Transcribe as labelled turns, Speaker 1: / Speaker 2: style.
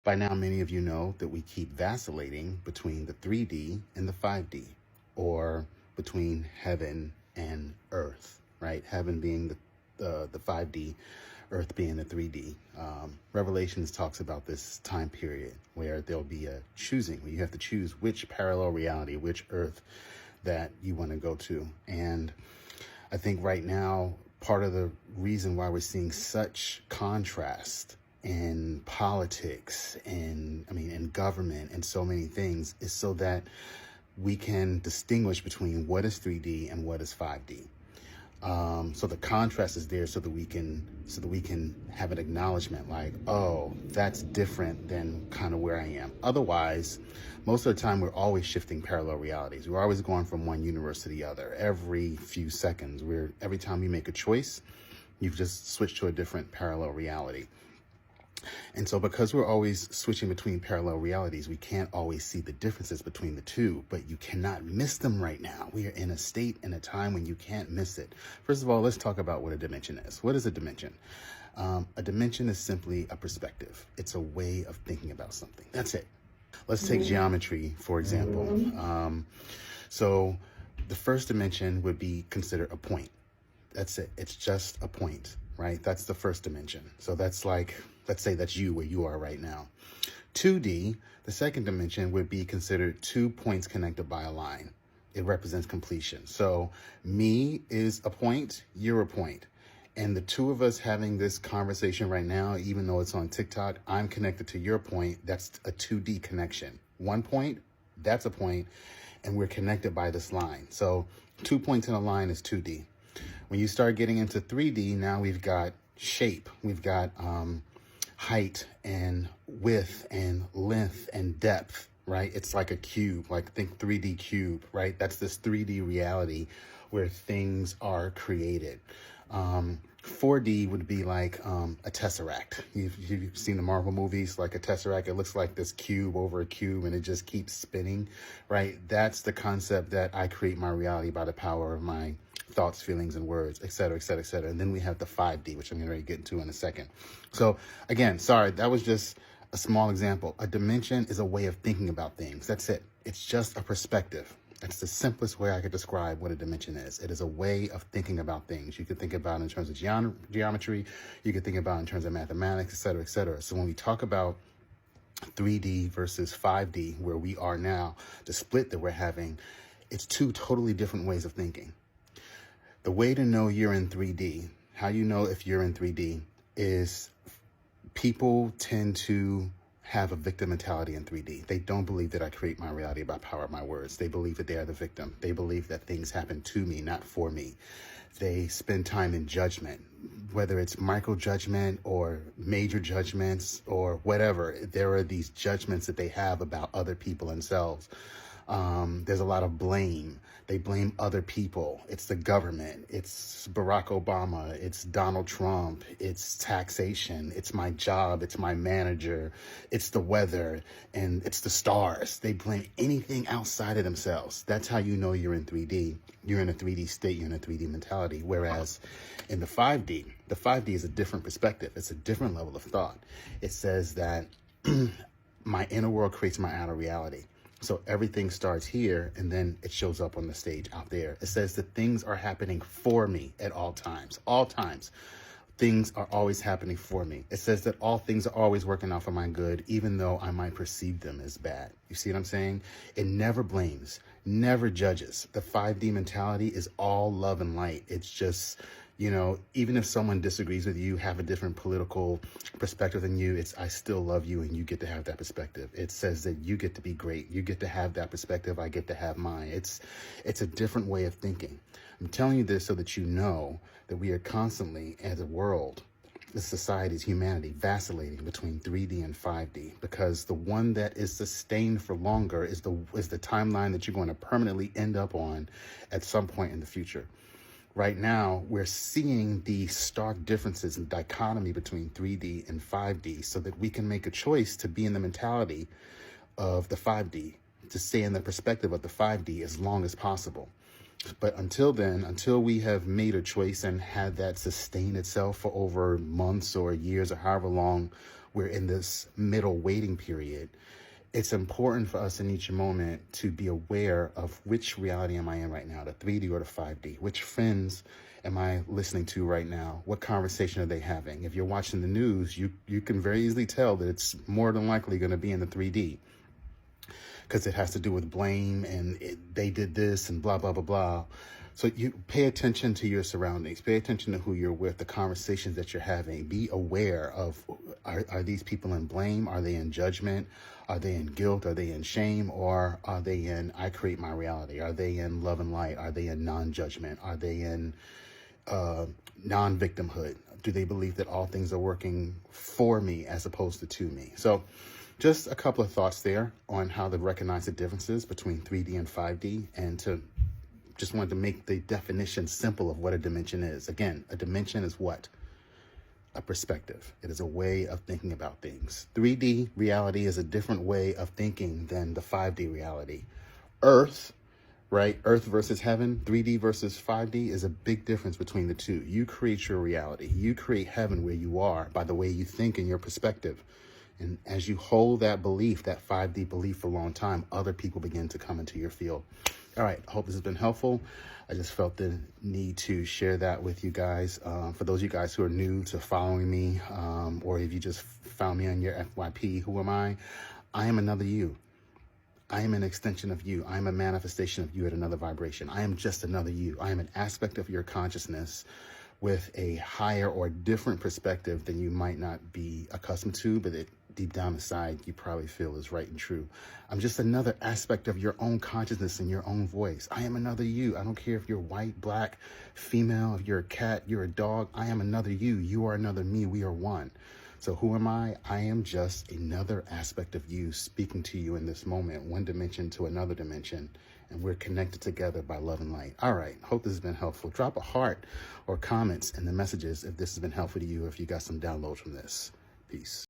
Speaker 1: By now, many of you know that we keep vacillating between the 3D and the 5D, or between heaven and earth, right? Heaven being the 5D, earth being the 3D. Revelations talks about this time period where there'll be a choosing, where you have to choose which parallel reality, which earth that you want to go to. And I think right now, part of the reason why we're seeing such contrast in politics and in government and so many things is so that we can distinguish between what is 3D and what is 5D. So the contrast is there so that we can have an acknowledgement like, oh, that's different than kind of where I am. Otherwise, most of the time we're always shifting parallel realities. We're always going from one universe to the other. Every few seconds, every time you make a choice, you've just switched to a different parallel reality. And so because we're always switching between parallel realities, we can't always see the differences between the two, but you cannot miss them right now. We are in a state and a time when you can't miss it. First of all, let's talk about what a dimension is. What is a dimension? A dimension is simply a perspective. It's a way of thinking about something. That's it. Let's take geometry, for example. So the first dimension would be considered a point. That's it. It's just a point, right? That's the first dimension. So that's like, let's say that's you where you are right now. 2D, the second dimension, would be considered 2 points connected by a line. It represents completion. So me is a point, you're a point. And the two of us having this conversation right now, even though it's on TikTok, I'm connected to your point. That's a 2D connection. 1 point, that's a point, and we're connected by this line. So 2 points in a line is 2D. When you start getting into 3D, now we've got shape, we've got height and width and length and depth, right? It's like a cube, like think 3D cube, right? That's this 3D reality where things are created. 4D would be like a tesseract. You've seen the Marvel movies, like a tesseract. It looks like this cube over a cube and it just keeps spinning, right? That's the concept that I create my reality by the power of my thoughts, feelings, and words, et cetera, et cetera, et cetera. And then we have the 5D, which I'm going to get into in a second. So again, sorry, that was just a small example. A dimension is a way of thinking about things. That's it. It's just a perspective. That's the simplest way I could describe what a dimension is. It is a way of thinking about things. You could think about it in terms of geometry. You could think about it in terms of mathematics, et cetera, et cetera. So when we talk about 3D versus 5D, where we are now, the split that we're having, it's two totally different ways of thinking. The way to know you're in 3D, how you know if you're in 3D, is people tend to have a victim mentality in 3D. They don't believe that I create my reality by power of my words. They believe that they are the victim. They believe that things happen to me, not for me. They spend time in judgment, whether it's micro judgment or major judgments or whatever. There are these judgments that they have about other people themselves. There's a lot of blame. They blame other people. It's the government. It's Barack Obama. It's Donald Trump. It's taxation. It's my job. It's my manager. It's the weather. And it's the stars. They blame anything outside of themselves. That's how you know you're in 3D. You're in a 3D state. You're in a 3D mentality. Whereas in the 5D is a different perspective. It's a different level of thought. It says that my inner world creates my outer reality. So everything starts here and then it shows up on the stage out there. It says that things are happening for me at all times. All times. Things are always happening for me. It says that all things are always working out for my good, even though I might perceive them as bad. You see what I'm saying? It never blames, never judges. The 5D mentality is all love and light. It's just, you know, even if someone disagrees with you, have a different political perspective than you, I still love you and you get to have that perspective. It says that you get to be great. You get to have that perspective. I get to have mine. It's a different way of thinking. I'm telling you this so that you know that we are constantly, as a world, as societies, humanity, vacillating between 3D and 5D, because the one that is sustained for longer is the timeline that you're going to permanently end up on at some point in the future. Right now, we're seeing the stark differences in dichotomy between 3D and 5D so that we can make a choice to be in the mentality of the 5D, to stay in the perspective of the 5D as long as possible. But until then, until we have made a choice and had that sustain itself for over months or years or however long we're in this middle waiting period, it's important for us in each moment to be aware of which reality am I in right now, the 3D or the 5D? Which friends am I listening to right now? What conversation are they having? If you're watching the news, you can very easily tell that it's more than likely going to be in the 3D, because it has to do with blame and they did this and blah, blah, blah, blah. So you pay attention to your surroundings, pay attention to who you're with, the conversations that you're having. Be aware of, are these people in blame? Are they in judgment? Are they in guilt? Are they in shame? Or are they in, I create my reality? Are they in love and light? Are they in non-judgment? Are they in non-victimhood? Do they believe that all things are working for me as opposed to me? So just a couple of thoughts there on how to recognize the differences between 3D and 5D, and just wanted to make the definition simple of what a dimension is. Again, a dimension is what? A perspective. It is a way of thinking about things. 3D reality is a different way of thinking than the 5D reality. Earth, right? Earth versus heaven, 3D versus 5D is a big difference between the two. You create your reality. You create heaven where you are by the way you think and your perspective. And as you hold that belief, that 5D belief for a long time, other people begin to come into your field. All right, I hope this has been helpful. I just felt the need to share that with you guys. For those of you guys who are new to following me, or if you just found me on your FYP, who am I? I am another you. I am an extension of you. I am a manifestation of you at another vibration. I am just another you. I am an aspect of your consciousness with a higher or different perspective than you might not be accustomed to, but deep down inside you probably feel is right and true. I'm just another aspect of your own consciousness and your own voice. I am another you. I don't care if you're white, black, female, if you're a cat, you're a dog. I am another you. You are another me. We are one. So who am I? I am just another aspect of you speaking to you in this moment, one dimension to another dimension, and we're connected together by love and light. All right, hope this has been helpful. Drop a heart or comments in the messages if this has been helpful to you, if you got some downloads from this. Peace.